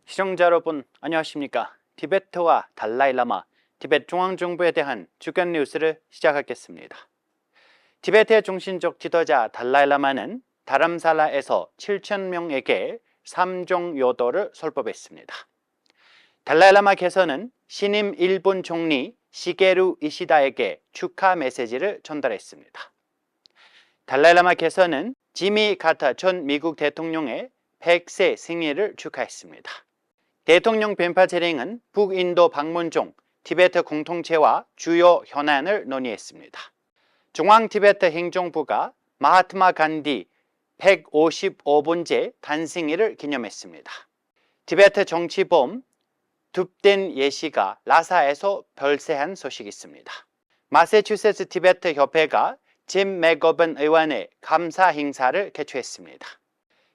시청자 여러분 안녕하십니까? 티베트와 달라이라마, 티베트 중앙정부에 대한 주간 뉴스를 시작하겠습니다. 티베트의 중심적 지도자 달라이라마는 다람살라에서 7,000명에게 3종 요도를 설법했습니다. 달라이라마께서는 신임 일본 총리 시게루 이시다에게 축하 메시지를 전달했습니다. 달라이라마께서는 지미 카터 전 미국 대통령의 100세 생일을 축하했습니다. 대통령 벤파 재링은 북인도 방문 중 티베트 공동체와 주요 현안을 논의했습니다. 중앙 티베트 행정부가 마하트마 간디 155번째 탄생일을 기념했습니다. 티베트 정치범 둡덴 예시가 라사에서 별세한 소식이 있습니다. 마사추세츠 티베트 협회가 짐 맥거번 의원의 감사 행사를 개최했습니다.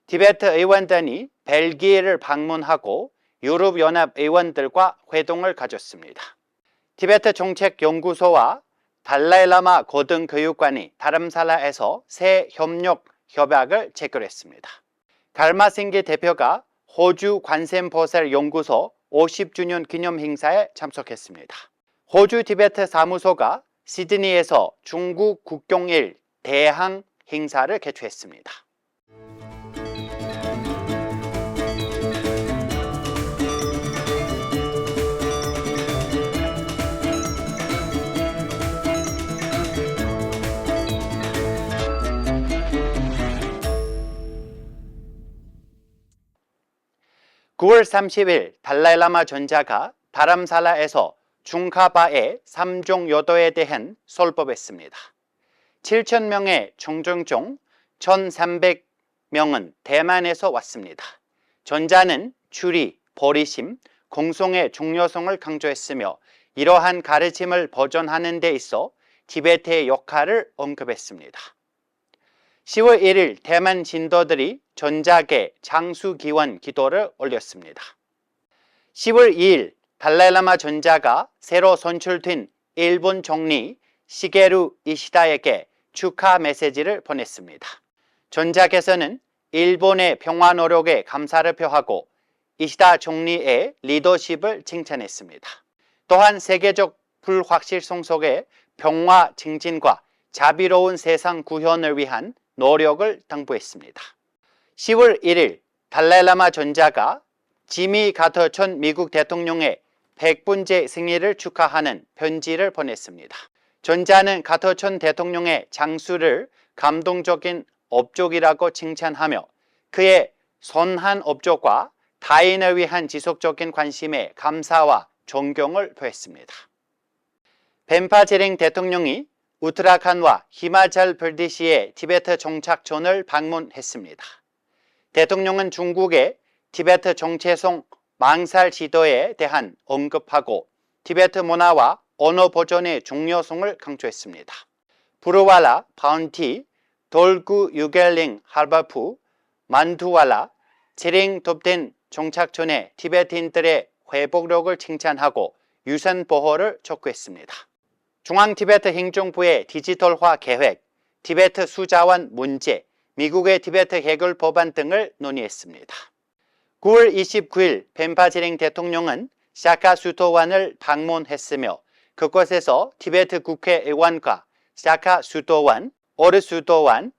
티베트 의원단이 벨기에를 방문하고 유럽연합 의원들과 회동을 가졌습니다. 티베트 정책연구소와 달라이라마 고등교육관이 다람살라에서 새 협력 협약을 체결했습니다. 갈마싱게 대표가 호주 관세음보살 연구소 50주년 기념 행사에 참석했습니다. 호주 티베트 사무소가 시드니에서 중국 국경일 대항 행사를 개최했습니다. (9월 30일) 달라이라마 전자가 다람살라에서 중카바의 3종 요도에 대한 설법했습니다. 7,000명의 청중 중 1,300명은 대만에서 왔습니다. 전자는 주리, 보리심, 공성의 중요성을 강조했으며 이러한 가르침을 보존하는 데 있어 티베트의 역할을 언급했습니다. 10월 1일 대만 신도들이 전작에 장수기원 기도를 올렸습니다. 10월 2일 달라이라마 전자가 새로 선출된 일본 총리 시게루 이시다에게 축하 메시지를 보냈습니다. 전작에서는 일본의 평화 노력에 감사를 표하고 이시다 총리의 리더십을 칭찬했습니다. 또한 세계적 불확실성 속에 평화 증진과 자비로운 세상 구현을 위한 노력을 당부했습니다. 10월 1일 달라이라마 전자가 지미 카터 전 미국 대통령의 100번째 생일을 축하하는 편지를 보냈습니다. 전자는 카터 전 대통령의 장수를 감동적인 업적이라고 칭찬하며 그의 선한 업적과 타인을 위한 지속적인 관심에 감사와 존경을 표했습니다. 벤파 재링 대통령이 우트라칸과 히마찰 프라데시의 티베트 정착촌을 방문했습니다. 대통령은 중국의 티베트 정체성 망살 지도에 대한 언급하고 티베트 문화와 언어 보존의 중요성을 강조했습니다. 부르왈라, 바운티, 돌구 유겔링 할바푸, 만두왈라, 재링 톱된 정착촌의 티베트인들의 회복력을 칭찬하고 유산 보호를 촉구했습니다. 중앙 티베트 행정부의 디지털화 계획, 티베트 수자원 문제, 미국의 티베트 해결 법안 등을 논의했습니다. 9월 29일 벤파 재링 대통령은 사카 수도원을 방문했으며 그곳에서 티베트 국회의원과 사카 수도원, 오르 수도원,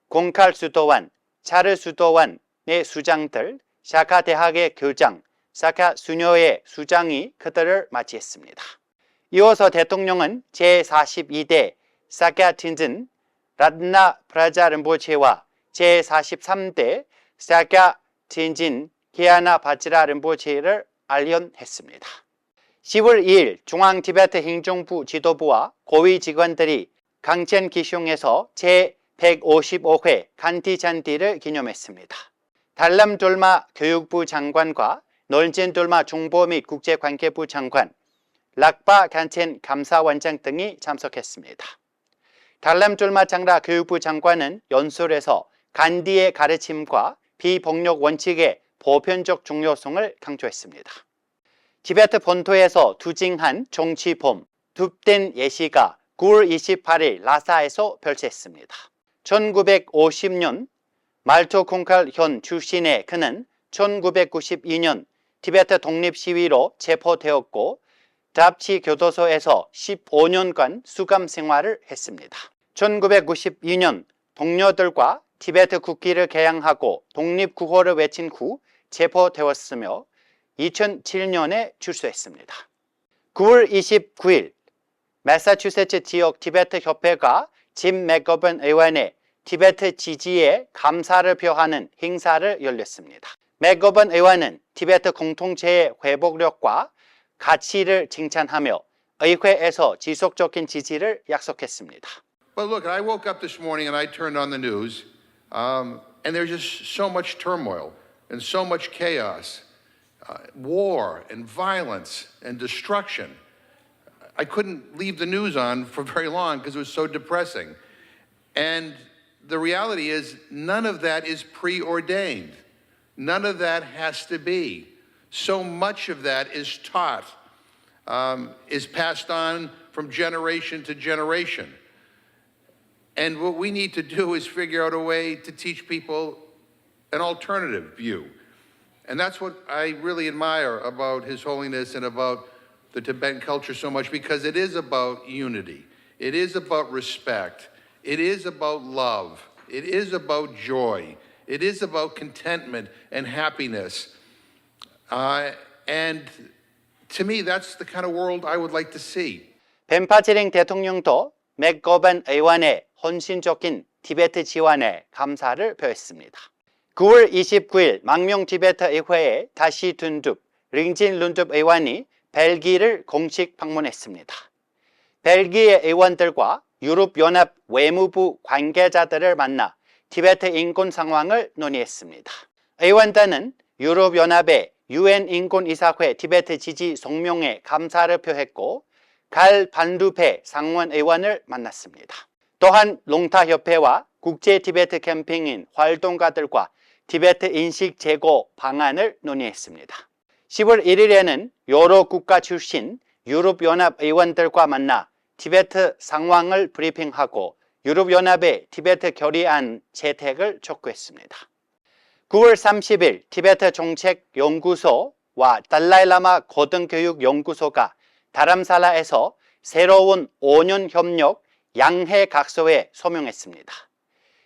공칼 수도원, 차르 수도원의 수장들, 사카 대학의 교장, 사카 수녀의 수장이 그들을 맞이했습니다. 이어서 대통령은 제42대 사카 틴진 라트나 프라자 림보체와 제43대 사카 틴진 기아나 바치라 림보체를 알련했습니다. 10월 2일 중앙 티베트 행정부 지도부와 고위 직원들이 강첸 기숑에서 제155회 간티 잔디를 기념했습니다. 달람 돌마 교육부 장관과 널젠 돌마 정보 및 국제관계부 장관, 락바 간첸 감사원장 등이 참석했습니다. 달람 돌마 장라 교육부 장관은 연설에서 간디의 가르침과 비폭력 원칙의 보편적 중요성을 강조했습니다. 티베트 본토에서 투징한 정치범 둡덴 예시가 9월 28일 라사에서 별세했습니다. 1950년 말토 콩칼 현 출신의 그는 1992년 티베트 독립 시위로 체포되었고 답치 교도소에서 15년간 수감 생활을 했습니다. 1992년 동료들과 티베트 국기를 개양하고 독립구호를 외친 후 체포되었으며 2007년에 출소했습니다. 9월 29일 매사추세츠 지역 티베트 협회가 짐 맥거번 의원의 티베트 지지에 감사를 표하는 행사를 열렸습니다. 맥거번 의원은 티베트 공동체의 회복력과 가치를 칭찬하며 의회에서 지속적인 지지를 약속했습니다. Well, look, I woke up this morning and I turned on the news, and there's just so much turmoil and so much chaos, war and violence and destruction. I couldn't leave the news on for very long because it was so depressing. And the reality is, none of that is preordained. None of that has to be. So much of that is taught, is passed on from generation to generation. And what we need to do is figure out a way to teach people an alternative view. And that's what I really admire about His Holiness and about the Tibetan culture so much, because it is about unity. It is about respect. It is about love. It is about joy. It is about contentment and happiness. And to me, that's the kind of world I would like to see. 벤파체링 대통령도 맥거번 의원의 헌신적인 티베트 지원에 감사를 표했습니다. 9월 29일 망명 티베트 의회에 다시 둔둡 링진 룬둡 의원이 벨기에를 공식 방문했습니다. 벨기에 의원들과 유럽연합 외무부 관계자들을 만나 티베트 인권 상황을 논의했습니다. 의원단은 유럽연합의 UN 인권이사회 티베트 지지 성명에 감사를 표했고 갈 반루페 상원 의원을 만났습니다. 또한 롱타협회와 국제 티베트 캠핑인 활동가들과 티베트 인식 제고 방안을 논의했습니다. 10월 1일에는 여러 국가 출신 유럽연합 의원들과 만나 티베트 상황을 브리핑하고 유럽연합의 티베트 결의안 채택을 촉구했습니다. 9월 30일 티베트 정책연구소와 달라이라마 고등교육연구소가 다람살라에서 새로운 5년 협력 양해각서에 서명했습니다.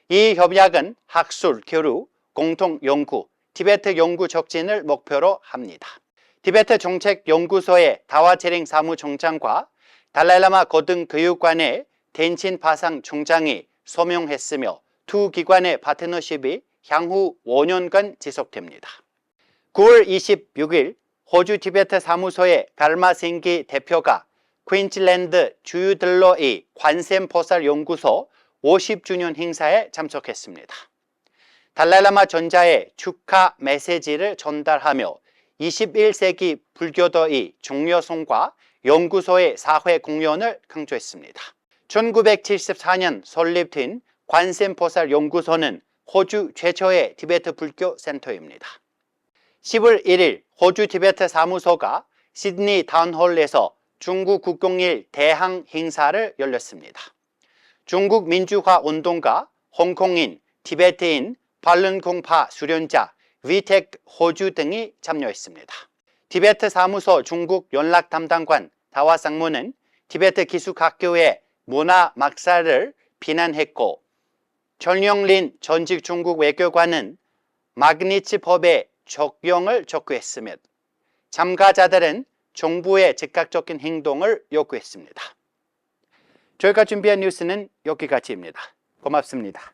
이 협약은 학술, 교류, 공동연구, 티베트 연구 촉진을 목표로 합니다. 티베트 정책연구소의 다와체링 사무총장과 달라이라마 고등교육관의 덴친 파상 총장이 서명했으며 두 기관의 파트너십이 향후 5년간 지속됩니다. 9월 26일 호주 티베트 사무소의 갈마생기 대표가 퀸즐랜드 주유들로의 관샘포살 연구소 50주년 행사에 참석했습니다. 달라이라마 전자의 축하 메시지를 전달하며 21세기 불교도의 중요성과 연구소의 사회 공연을 강조했습니다. 1974년 설립된 관샘포살 연구소는 호주 최초의 티베트 불교 센터입니다. 10월 1일 호주 티베트 사무소가 시드니 타운홀에서 중국 국공일 대항 행사를 열렸습니다. 중국 민주화 운동가, 홍콩인, 티베트인, 팔룬콩파 수련자, 위텍 호주 등이 참여했습니다. 티베트 사무소 중국 연락 담당관 다와상무는 티베트 기숙학교의 문화 막살을 비난했고 전영린 전직 중국 외교관은 마그니츠 법의 적용을 촉구했으며 참가자들은 정부의 즉각적인 행동을 요구했습니다. 저희가 준비한 뉴스는 여기까지입니다. 고맙습니다.